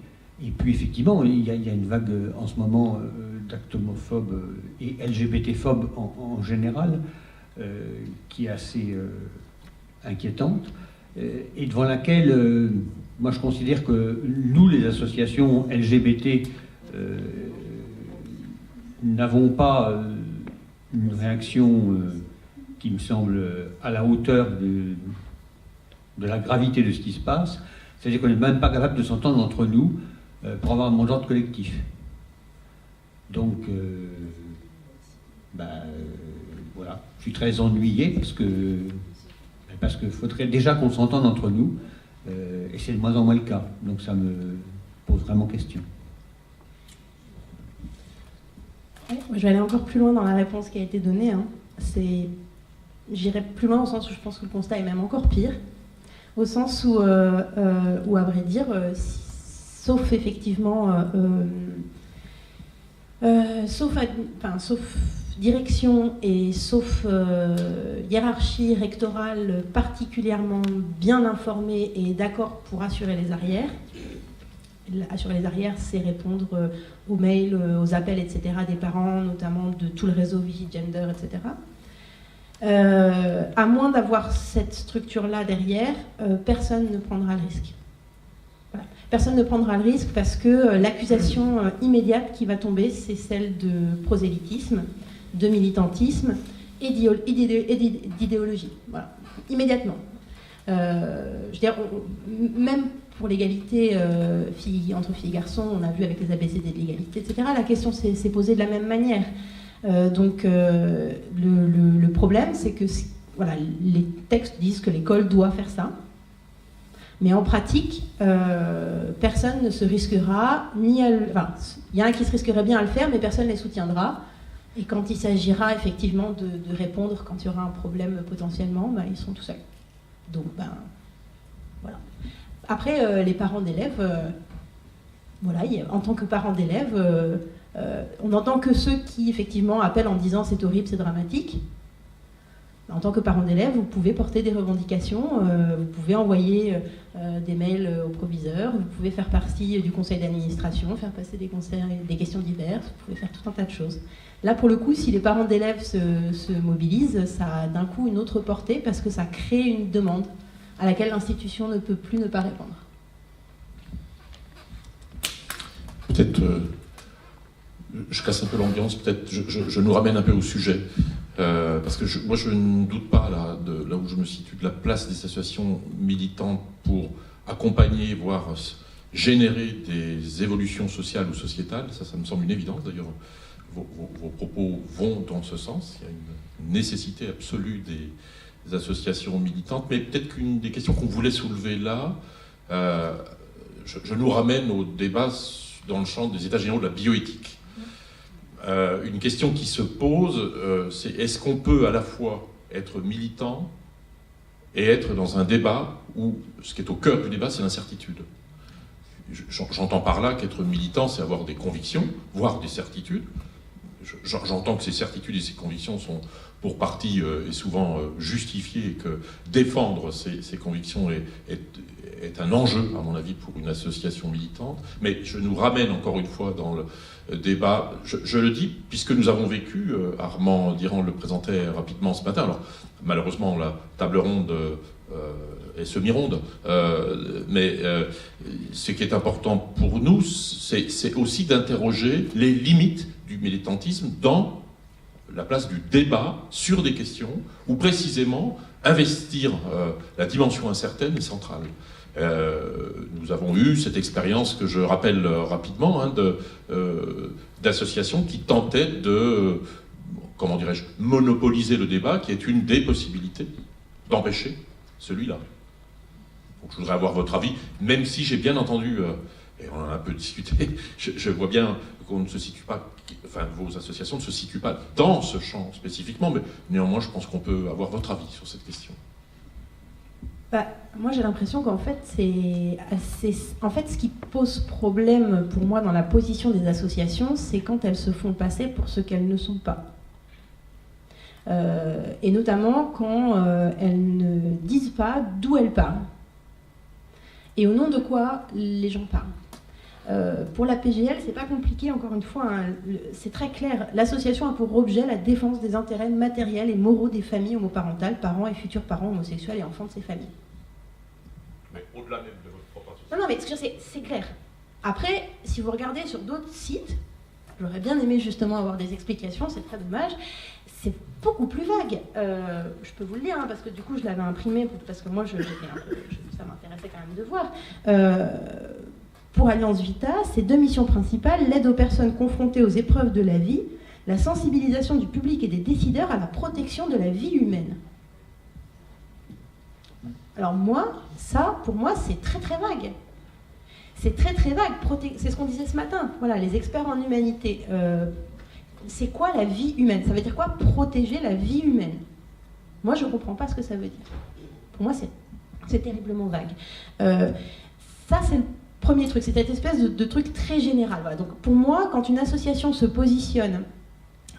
Et puis effectivement, il y a une vague en ce moment d'actes homophobes et LGBT-phobes en général qui est assez inquiétante et devant laquelle moi je considère que nous, les associations LGBT, n'avons pas une réaction qui me semble à la hauteur de la gravité de ce qui se passe. C'est-à-dire qu'on n'est même pas capable de s'entendre entre nous pour avoir un mot d'ordre collectif. Donc, voilà, je suis très ennuyé parce que faudrait déjà qu'on s'entende entre nous, et c'est de moins en moins le cas. Donc ça me pose vraiment question. Je vais aller encore plus loin dans la réponse qui a été donnée. J'irai plus loin au sens où je pense que le constat est même encore pire. Au sens où à vrai dire, sauf effectivement, sauf direction et sauf hiérarchie rectorale particulièrement bien informée et d'accord pour assurer les arrières. Assurer les arrières, c'est répondre aux mails, aux appels, etc. des parents, notamment de tout le réseau Vigigender, etc. À moins d'avoir cette structure-là derrière, personne ne prendra le risque. Voilà. Personne ne prendra le risque parce que l'accusation immédiate qui va tomber, c'est celle de prosélytisme, de militantisme et d'idéologie. Voilà. Immédiatement. Je veux dire, même pour l'égalité entre filles et garçons, on a vu avec les ABCD de l'égalité, etc., la question s'est posée de la même manière. Donc le problème, c'est que voilà, les textes disent que l'école doit faire ça, mais en pratique, personne ne se risquera ni à enfin, il y en a qui se risqueraient bien à le faire, mais personne ne les soutiendra. Et quand il s'agira effectivement de répondre quand il y aura un problème potentiellement, ils sont tout seuls. Donc voilà. Après, les parents d'élèves, voilà, en tant que parents d'élèves, on entend que ceux qui effectivement appellent en disant c'est horrible, c'est dramatique. En tant que parent d'élèves, vous pouvez porter des revendications, vous pouvez envoyer des mails au proviseur, vous pouvez faire partie du conseil d'administration, faire passer des questions diverses, vous pouvez faire tout un tas de choses. Là, pour le coup, si les parents d'élèves se mobilisent, ça a d'un coup une autre portée parce que ça crée une demande à laquelle l'institution ne peut plus ne pas répondre. Peut-être, je casse un peu l'ambiance, peut-être je nous ramène un peu au sujet. Parce que moi je ne doute pas là où je me situe de la place des associations militantes pour accompagner, voire générer des évolutions sociales ou sociétales. Ça me semble une évidence. D'ailleurs, vos propos vont dans ce sens. Il y a une nécessité absolue des associations militantes. Mais peut-être qu'une des questions qu'on voulait soulever là, je nous ramène au débat dans le champ des états généraux de la bioéthique. Une question qui se pose, c'est est-ce qu'on peut à la fois être militant et être dans un débat où ce qui est au cœur du débat, c'est l'incertitude. J'entends par là qu'être militant, c'est avoir des convictions, voire des certitudes. J'entends que ces certitudes et ces convictions sont pour partie et souvent justifiées et que défendre ces convictions est un enjeu, à mon avis, pour une association militante. Mais je nous ramène encore une fois dans le débat, je le dis, puisque nous avons vécu, Armand Dirand le présentait rapidement ce matin, alors malheureusement la table ronde et semi-ronde. Mais ce qui est important pour nous, c'est aussi d'interroger les limites du militantisme dans la place du débat sur des questions où précisément investir la dimension incertaine est centrale. Nous avons eu cette expérience que je rappelle rapidement d'associations qui tentaient de, comment dirais-je, monopoliser le débat, qui est une des possibilités d'empêcher celui-là. Donc je voudrais avoir votre avis, même si j'ai bien entendu, et on en a un peu discuté, je vois bien qu'on ne se situe pas, enfin vos associations ne se situent pas dans ce champ spécifiquement, mais néanmoins je pense qu'on peut avoir votre avis sur cette question. Moi j'ai l'impression qu'en fait ce qui pose problème pour moi dans la position des associations, c'est quand elles se font passer pour ce qu'elles ne sont pas. Et notamment quand elles ne disent pas d'où elles parlent et au nom de quoi les gens parlent. Pour la PGL, c'est pas compliqué, encore une fois, c'est très clair. L'association a pour objet la défense des intérêts matériels et moraux des familles homoparentales, parents et futurs parents homosexuels et enfants de ces familles. Mais au-delà même de votre propre association. Non, mais c'est clair. Après, si vous regardez sur d'autres sites, j'aurais bien aimé justement avoir des explications, c'est très dommage, c'est beaucoup plus vague. Je peux vous le dire, parce que du coup je l'avais imprimé, parce que moi ça m'intéressait quand même de voir. Pour Alliance Vita, ses 2 missions principales, l'aide aux personnes confrontées aux épreuves de la vie, la sensibilisation du public et des décideurs à la protection de la vie humaine. Alors moi, ça, pour moi, c'est très très vague. C'est très très vague. C'est ce qu'on disait ce matin. Voilà, les experts en humanité. C'est quoi la vie humaine? Ça veut dire quoi protéger la vie humaine? Moi, je ne comprends pas ce que ça veut dire. Pour moi, c'est terriblement vague. Ça, c'est le premier truc. C'est cette espèce de truc très général. Voilà. Donc, pour moi, quand une association se positionne,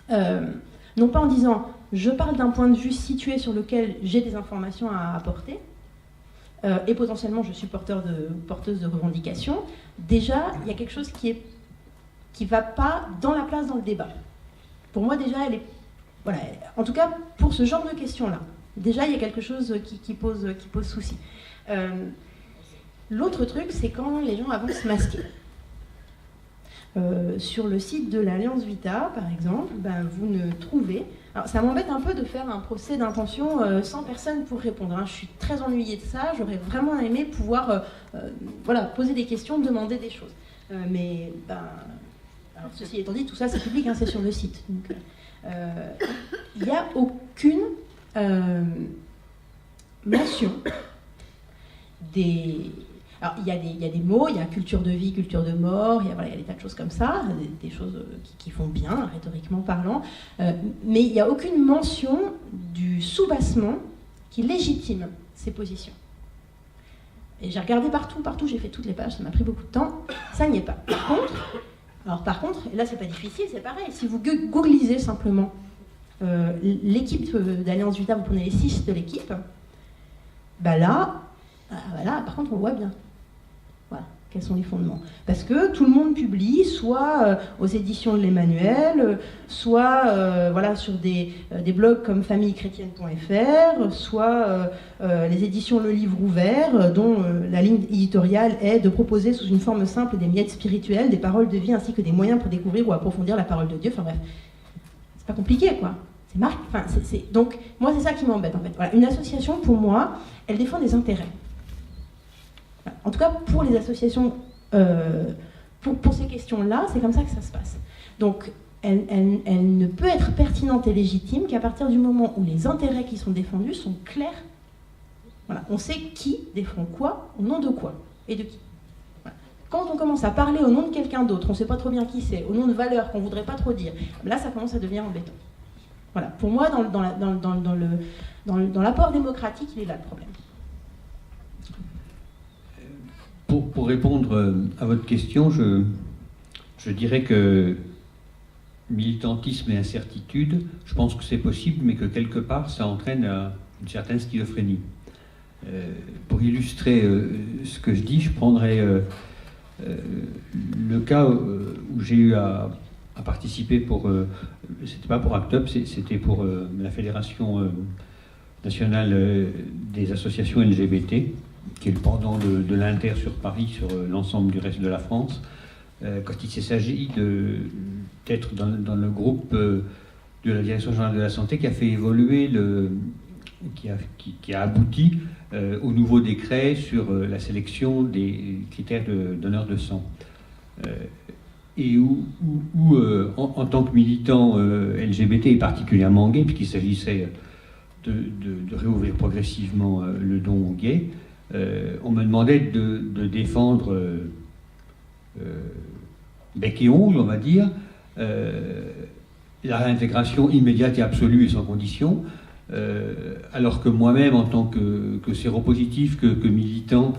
non pas en disant « je parle d'un point de vue situé sur lequel j'ai des informations à apporter », et potentiellement je suis porteuse de revendications, déjà il y a quelque chose qui va pas dans la place dans le débat. Pour moi déjà elle est, voilà, en tout cas pour ce genre de questions là, déjà il y a quelque chose qui pose souci. L'autre truc c'est quand les gens avancent masqués. Sur le site de l'Alliance Vita, par exemple, vous ne trouvez... Alors, ça m'embête un peu de faire un procès d'intention sans personne pour répondre. Je suis très ennuyée de ça. J'aurais vraiment aimé pouvoir poser des questions, demander des choses. Mais, alors, ceci étant dit, tout ça, c'est public, c'est sur le site. Donc, il n'y a aucune mention des... Alors, il y a des mots, il y a culture de vie, culture de mort, il y a des tas de choses comme ça, des choses qui font bien, rhétoriquement parlant, mais il n'y a aucune mention du soubassement qui légitime ces positions. Et j'ai regardé partout, j'ai fait toutes les pages, ça m'a pris beaucoup de temps, ça n'y est pas. Par contre, et là c'est pas difficile, c'est pareil, si vous googlisez simplement l'équipe d'Alliance Vita, vous prenez les 6 de l'équipe, là, par contre on voit bien. Voilà, quels sont les fondements. Parce que tout le monde publie, soit aux éditions de l'Emmanuel, soit sur des blogs comme famillechrétienne.fr, soit les éditions Le Livre Ouvert, dont la ligne éditoriale est de proposer sous une forme simple des miettes spirituelles, des paroles de vie, ainsi que des moyens pour découvrir ou approfondir la parole de Dieu. Enfin bref, c'est pas compliqué, quoi. C'est marqué. Donc, moi, c'est ça qui m'embête, en fait. Voilà, une association, pour moi, elle défend des intérêts. En tout cas, pour les associations, pour ces questions-là, c'est comme ça que ça se passe. Donc, elle ne peut être pertinente et légitime qu'à partir du moment où les intérêts qui sont défendus sont clairs. Voilà. On sait qui défend quoi, au nom de quoi, et de qui. Voilà. Quand on commence à parler au nom de quelqu'un d'autre, on ne sait pas trop bien qui c'est, au nom de valeurs qu'on ne voudrait pas trop dire, là, ça commence à devenir embêtant. Voilà. Pour moi, dans l'apport démocratique, il est là le problème. Pour répondre à votre question, je dirais que militantisme et incertitude, je pense que c'est possible, mais que quelque part, ça entraîne une certaine schizophrénie. Pour illustrer ce que je dis, je prendrais le cas où j'ai eu à participer c'était pas pour ACT UP, c'était pour la fédération national des associations LGBT, qui est le pendant de l'Inter sur Paris, sur l'ensemble du reste de la France. Quand il s'agit d'être dans le groupe de la Direction générale de la santé qui a fait évoluer, qui a abouti au nouveau décret sur la sélection des critères de donneurs de sang. Et où en tant que militant LGBT et particulièrement gay, puisqu'il s'agissait de réouvrir progressivement le don aux gays, on me demandait de défendre bec et ongle, on va dire, la réintégration immédiate et absolue et sans condition, alors que moi-même, en tant que séropositif, que militant,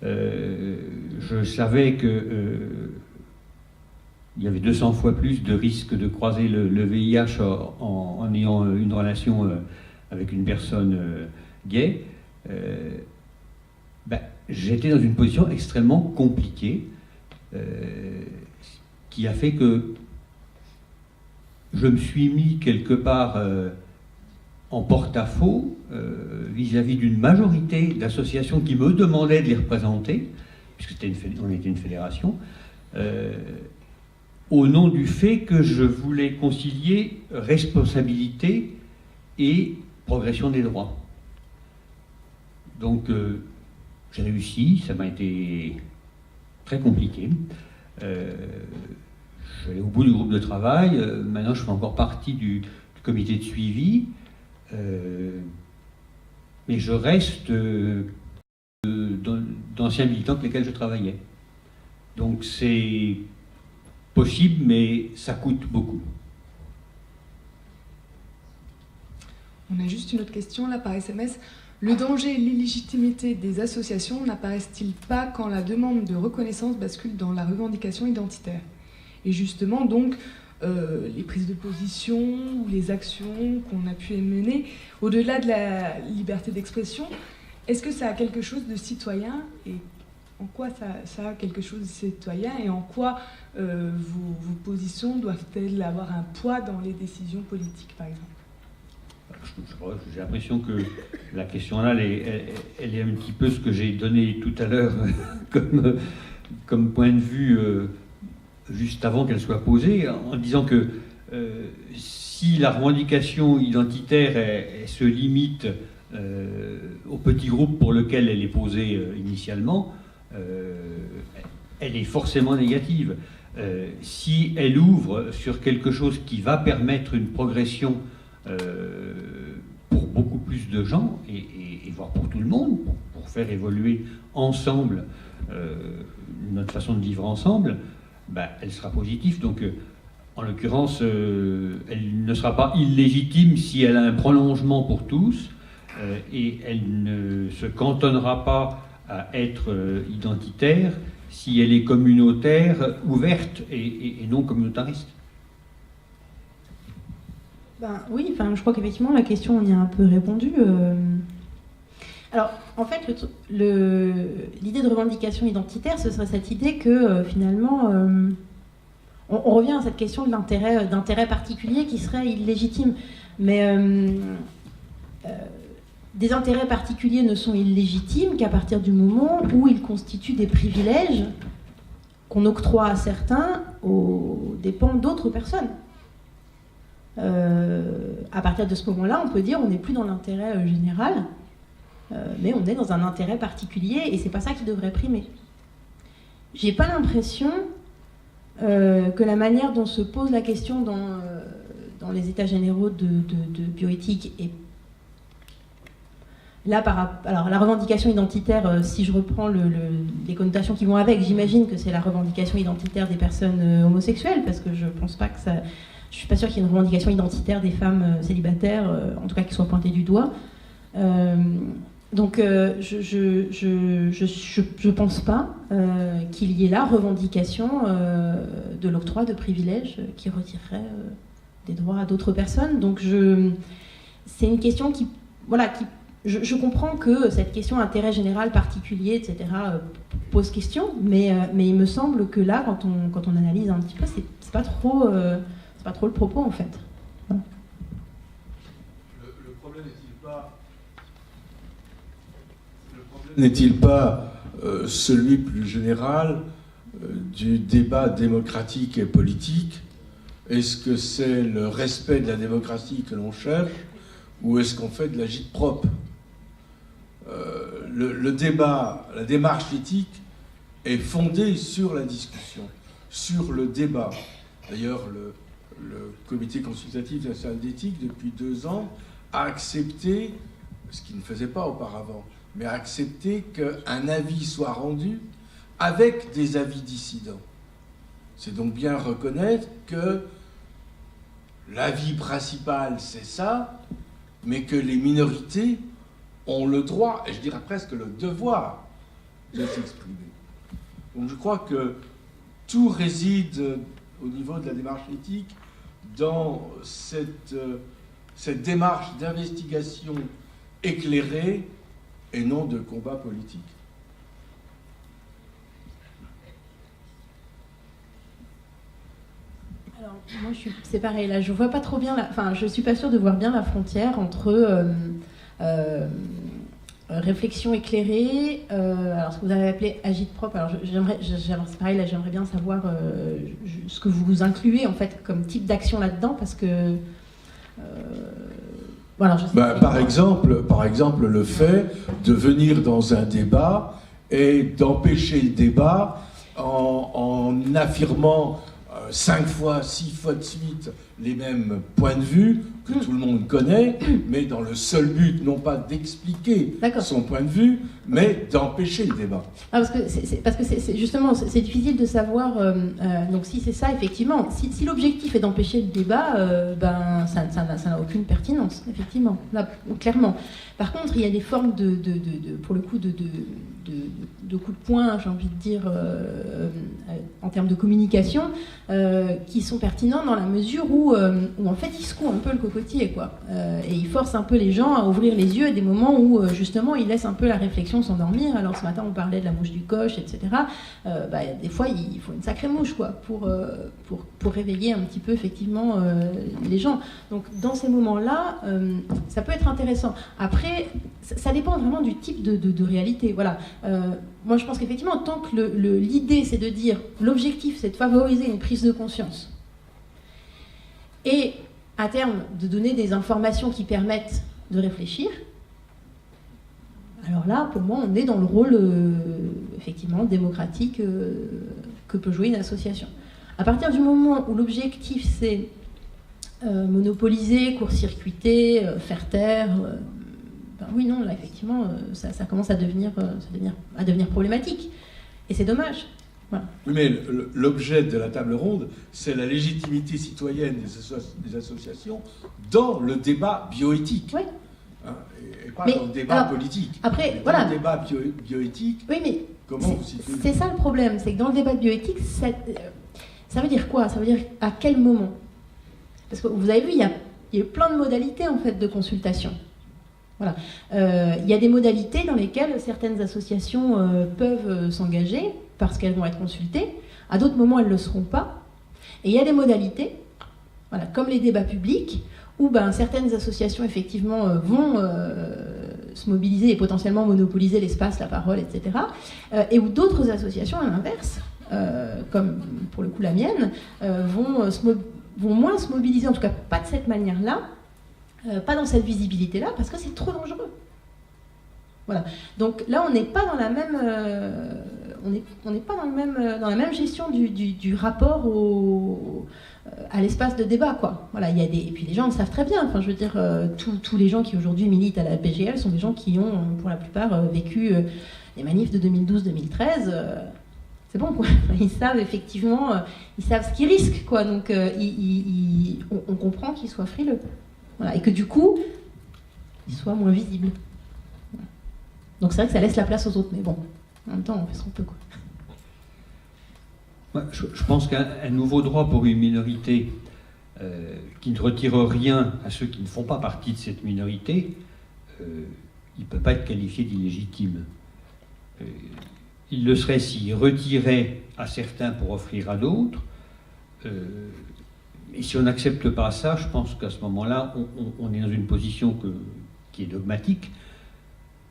je savais que il y avait 200 fois plus de risques de croiser le VIH en ayant une relation avec une personne gay. J'étais dans une position extrêmement compliquée, qui a fait que je me suis mis quelque part en porte-à-faux vis-à-vis d'une majorité d'associations qui me demandaient de les représenter, puisque on était une fédération, au nom du fait que je voulais concilier responsabilité et progression des droits. Donc j'ai réussi, ça m'a été très compliqué. Je suis allé au bout du groupe de travail, maintenant je fais encore partie du comité de suivi, mais je reste d'anciens militants avec lesquels je travaillais. Donc c'est possible, mais ça coûte beaucoup. On a juste une autre question là par SMS. Le danger et l'illégitimité des associations n'apparaissent-ils pas quand la demande de reconnaissance bascule dans la revendication identitaire? Et justement, donc, les prises de position ou les actions qu'on a pu mener, au-delà de la liberté d'expression, est-ce que ça a quelque chose de citoyen? Et en quoi ça a quelque chose de citoyen? Et en quoi vos positions doivent-elles avoir un poids dans les décisions politiques, par exemple? J'ai l'impression que la question là, elle est un petit peu ce que j'ai donné tout à l'heure comme point de vue juste avant qu'elle soit posée, en disant que si la revendication identitaire elle se limite au petit groupe pour lequel elle est posée initialement, elle est forcément négative. Si elle ouvre sur quelque chose qui va permettre une progression pour beaucoup plus de gens, et voire pour tout le monde, pour faire évoluer ensemble notre façon de vivre ensemble, elle sera positive. Donc, en l'occurrence, elle ne sera pas illégitime si elle a un prolongement pour tous, et elle ne se cantonnera pas à être identitaire si elle est communautaire, ouverte et non communautariste. Oui, je crois qu'effectivement la question on y a un peu répondu. Alors en fait l'idée de revendication identitaire, ce serait cette idée que finalement on revient à cette question de d'intérêt particulier qui serait illégitime. Mais des intérêts particuliers ne sont illégitimes qu'à partir du moment où ils constituent des privilèges qu'on octroie à certains aux dépens d'autres personnes. À partir de ce moment-là, on peut dire on n'est plus dans l'intérêt général, mais on est dans un intérêt particulier, et c'est pas ça qui devrait primer. J'ai pas l'impression que la manière dont se pose la question dans les états généraux de bioéthique est là alors la revendication identitaire, si je reprends les connotations qui vont avec, j'imagine que c'est la revendication identitaire des personnes homosexuelles, parce que je pense pas que ça. Je suis pas sûre qu'il y ait une revendication identitaire des femmes célibataires, en tout cas qui soit pointée du doigt. Donc je pense pas qu'il y ait la revendication de l'octroi de privilèges qui retirerait des droits à d'autres personnes. Donc c'est une question qui je comprends que cette question intérêt général particulier, etc., pose question, mais il me semble que là, quand on analyse un petit peu, c'est pas trop le propos en fait. Le problème n'est-il pas n'est-il pas celui plus général du débat démocratique et politique? Est-ce que c'est le respect de la démocratie que l'on cherche, ou est-ce qu'on fait de l'agit-prop? Le débat, la démarche éthique est fondée sur la discussion, sur le débat. D'ailleurs, le comité consultatif national d'éthique, depuis 2 ans, a accepté, ce qu'il ne faisait pas auparavant, mais a accepté qu'un avis soit rendu avec des avis dissidents. C'est donc bien reconnaître que l'avis principal, c'est ça, mais que les minorités ont le droit, et je dirais presque le devoir, de s'exprimer. Donc je crois que tout réside au niveau de la démarche éthique dans cette démarche d'investigation éclairée et non de combat politique. Alors, moi, c'est pareil, là, je vois pas trop bien, je suis pas sûre de voir bien la frontière entre réflexion éclairée, alors ce que vous avez appelé agit-prop, alors c'est pareil, là, j'aimerais bien savoir ce que vous incluez, en fait, comme type d'action là-dedans, parce que... voilà, je sais par exemple, le fait de venir dans un débat et d'empêcher le débat en affirmant 5 fois, 6 fois de suite les mêmes points de vue que tout le monde connaît, mais dans le seul but, non pas d'expliquer son point de vue, mais d'empêcher le débat. Parce que c'est justement, c'est difficile de savoir, donc si c'est ça, effectivement, si l'objectif est d'empêcher le débat, ça n'a aucune pertinence, effectivement, là, clairement. Par contre, il y a des formes pour le coup, de coups de poing, j'ai envie de dire, en termes de communication, qui sont pertinents dans la mesure où en fait, ils secouent un peu le cocotier, quoi. Et ils forcent un peu les gens à ouvrir les yeux à des moments où, justement, ils laissent un peu la réflexion s'endormir. Alors, ce matin, on parlait de la mouche du coche, etc. Des fois, il faut une sacrée mouche, quoi, pour réveiller un petit peu, effectivement, les gens. Donc, dans ces moments-là, ça peut être intéressant. Après, ça dépend vraiment du type de réalité. Voilà. Moi, je pense qu'effectivement, tant que l'idée, c'est de dire, l'objectif, c'est de favoriser une prise de conscience, et à terme, de donner des informations qui permettent de réfléchir, alors là, pour moi, on est dans le rôle, effectivement, démocratique que peut jouer une association. À partir du moment où l'objectif, c'est monopoliser, court-circuiter, faire taire... oui, non, là, effectivement, ça commence à devenir problématique. Et c'est dommage. Voilà. Oui, mais l'objet de la table ronde, c'est la légitimité citoyenne des associations dans le débat bioéthique. Oui. Hein, et pas dans le débat politique. Après, dans le débat bioéthique, oui, mais comment vous situez? C'est ça le problème, c'est que dans le débat bioéthique, ça veut dire quoi? Ça veut dire à quel moment? Parce que vous avez vu, il y a plein de modalités, en fait, de consultation. Voilà. Il y a des modalités dans lesquelles certaines associations peuvent s'engager parce qu'elles vont être consultées. À d'autres moments, elles ne le seront pas. Et il y a des modalités, voilà, comme les débats publics, où certaines associations, effectivement, vont se mobiliser et potentiellement monopoliser l'espace, la parole, etc. Et où d'autres associations, à l'inverse, comme pour le coup la mienne, vont moins se mobiliser, en tout cas pas de cette manière-là, pas dans cette visibilité-là, parce que c'est trop dangereux. Voilà. Donc là, on n'est pas dans la même, on n'est pas dans la même gestion du rapport à l'espace de débat, quoi. Voilà, et puis les gens le savent très bien. Enfin, je veux dire, tous les gens qui aujourd'hui militent à la PGL sont des gens qui ont, pour la plupart, vécu les manifs de 2012-2013. C'est bon, quoi. Ils savent effectivement, ils savent ce qu'ils risquent, quoi. Donc, on comprend qu'ils soient frileux. Voilà, et que du coup, ils soient moins visibles. Voilà. Donc c'est vrai que ça laisse la place aux autres, mais bon, en même temps, on fait ce qu'on peut, quoi. Ouais, je pense qu'un nouveau droit pour une minorité qui ne retire rien à ceux qui ne font pas partie de cette minorité, il ne peut pas être qualifié d'illégitime. Il le serait s'il retirait à certains pour offrir à d'autres. Et si on n'accepte pas ça, je pense qu'à ce moment-là, on est dans une position qui est dogmatique.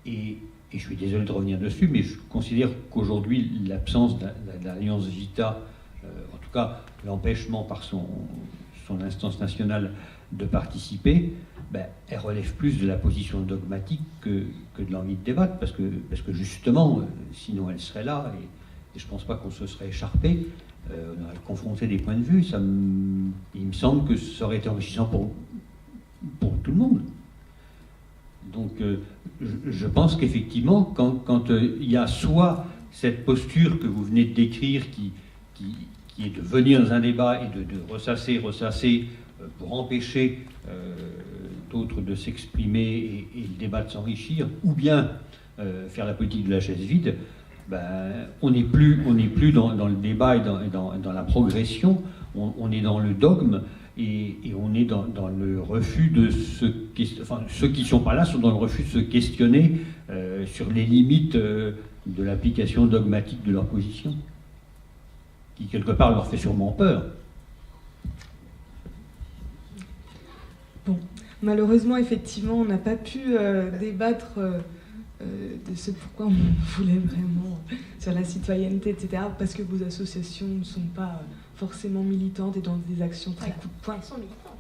Et et je suis désolé de revenir dessus, mais je considère qu'aujourd'hui, l'absence de l'Alliance Vita, en tout cas l'empêchement par son instance nationale de participer, elle relève plus de la position dogmatique que de l'envie de débattre, parce que justement, sinon elle serait là, et je ne pense pas qu'on se serait écharpé, on aurait confronté des points de vue, il me semble que ça aurait été enrichissant pour tout le monde. Donc je pense qu'effectivement, quand il y a soit cette posture que vous venez de décrire, qui est de venir dans un débat et de ressasser, pour empêcher d'autres de s'exprimer et le débat de s'enrichir, ou bien faire la politique de la chaise vide, on n'est plus dans le débat et dans la progression, on est dans le dogme, et on est dans le refus de ceux qui ne sont pas là sont dans le refus de se questionner sur les limites de l'application dogmatique de leur position, qui quelque part leur fait sûrement peur. Bon, malheureusement, effectivement, on n'a pas pu débattre de ce pourquoi on voulait vraiment sur la citoyenneté, etc., parce que vos associations ne sont pas forcément militantes et dans des actions très coup de poing. Elles sont militantes.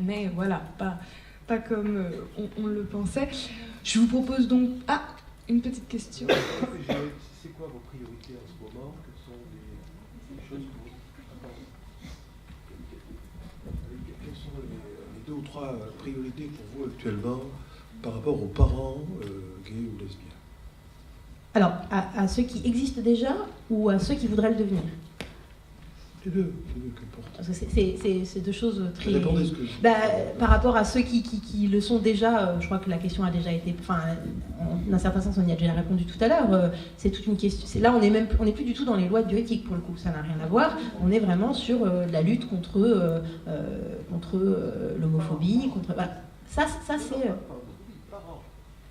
Mais voilà, pas comme on le pensait. Je vous propose donc... Ah, une petite question. C'est quoi vos priorités en ce moment? Quelles sont les choses que quelles sont les 2 ou 3 priorités pour vous actuellement par rapport aux parents gays ou lesbiens? Alors, à ceux qui existent déjà ou à ceux qui voudraient le devenir? Les deux, qu'importe. Parce que c'est 2 choses très... Ça dépend de ce que... Par rapport à ceux qui le sont déjà, je crois que la question a déjà été... Enfin, dans un certain sens, on y a déjà répondu tout à l'heure. C'est toute une question... Là, on n'est plus du tout dans les lois de bioéthique, pour le coup. Ça n'a rien à voir. On est vraiment sur la lutte contre l'homophobie, contre... Voilà. Ça c'est...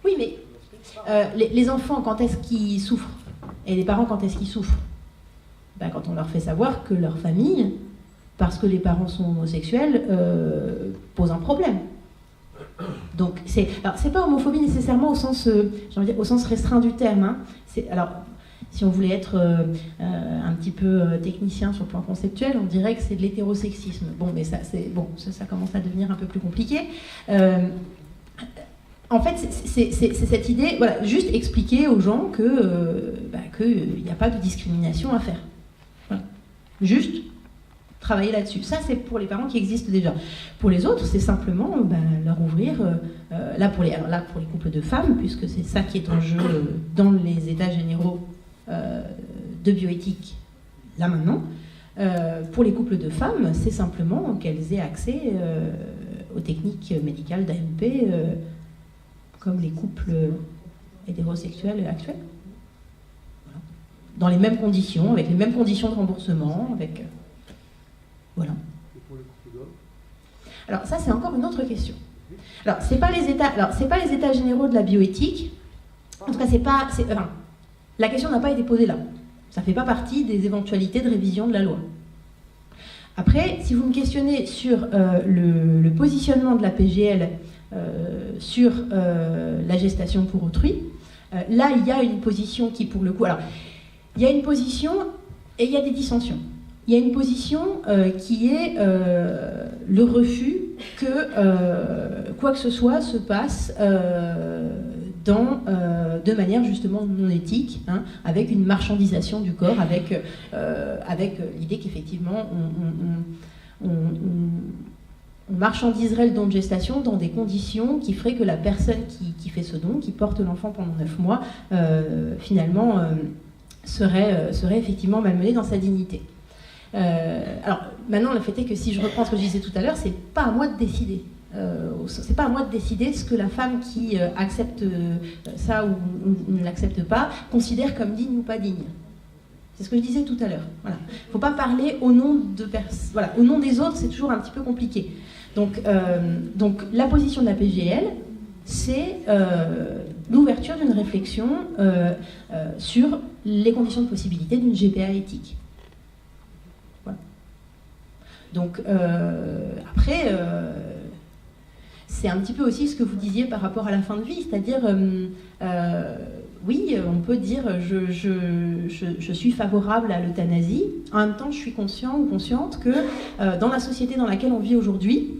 Oui, mais les enfants, quand est-ce qu'ils souffrent? Et les parents, quand est-ce qu'ils souffrent? Quand on leur fait savoir que leur famille, parce que les parents sont homosexuels, pose un problème. Donc, c'est pas homophobie nécessairement au sens, au sens restreint du terme. Hein. Alors, si on voulait être un petit peu technicien sur le plan conceptuel, on dirait que c'est de l'hétérosexisme. Bon, mais ça commence à devenir un peu plus compliqué. En fait, c'est cette idée, voilà, juste expliquer aux gens qu'il n'y a pas de discrimination à faire. Voilà. Juste travailler là-dessus. Ça, c'est pour les parents qui existent déjà. Pour les autres, c'est simplement leur ouvrir, là pour les couples de femmes, puisque c'est ça qui est en jeu dans les états généraux de bioéthique, là maintenant. Pour les couples de femmes, c'est simplement qu'elles aient accès aux techniques médicales d'AMP, comme les couples hétérosexuels actuels. Voilà. Dans les mêmes conditions, avec les mêmes conditions de remboursement, avec... Voilà. Et pour les couples d'hommes? Alors ça, c'est encore une autre question. Alors, c'est pas les états généraux de la bioéthique. En tout cas, la question n'a pas été posée là. Ça ne fait pas partie des éventualités de révision de la loi. Après, si vous me questionnez sur le positionnement de la PGL sur la gestation pour autrui, là, il y a une position qui, pour le coup... Alors, il y a une position et il y a des dissensions. Il y a une position qui est le refus que quoi que ce soit se passe de manière justement non éthique, hein, avec une marchandisation du corps, avec l'idée qu'effectivement on marchandiserait le don de gestation dans des conditions qui feraient que la personne qui fait ce don, qui porte l'enfant pendant 9 mois, finalement serait effectivement malmenée dans sa dignité. Alors maintenant, le fait est que si je reprends ce que je disais tout à l'heure, c'est pas à moi de décider. C'est pas à moi de décider ce que la femme qui accepte ça ou ne l'accepte pas considère comme digne ou pas digne. C'est ce que je disais tout à l'heure. Voilà. Faut pas parler au nom de voilà, au nom des autres, c'est toujours un petit peu compliqué. Donc la position de la PGL, c'est l'ouverture d'une réflexion sur les conditions de possibilité d'une GPA éthique. Voilà. Donc après, c'est un petit peu aussi ce que vous disiez par rapport à la fin de vie, c'est-à-dire oui, on peut dire je suis favorable à l'euthanasie. En même temps, je suis conscient ou consciente que dans la société dans laquelle on vit aujourd'hui,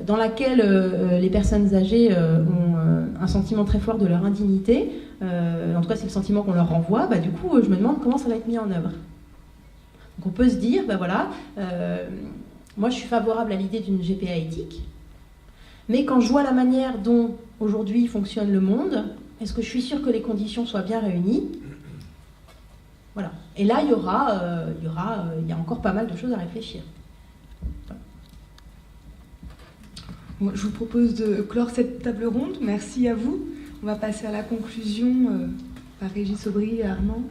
dans laquelle les personnes âgées ont un sentiment très fort de leur indignité, en tout cas c'est le sentiment qu'on leur renvoie, du coup je me demande comment ça va être mis en œuvre. Donc on peut se dire, voilà, moi je suis favorable à l'idée d'une GPA éthique, mais quand je vois la manière dont aujourd'hui fonctionne le monde, est-ce que je suis sûre que les conditions soient bien réunies? Voilà. Et là il y a encore pas mal de choses à réfléchir. Bon, je vous propose de clore cette table ronde. Merci à vous. On va passer à la conclusion par Régis Aubry et Armand.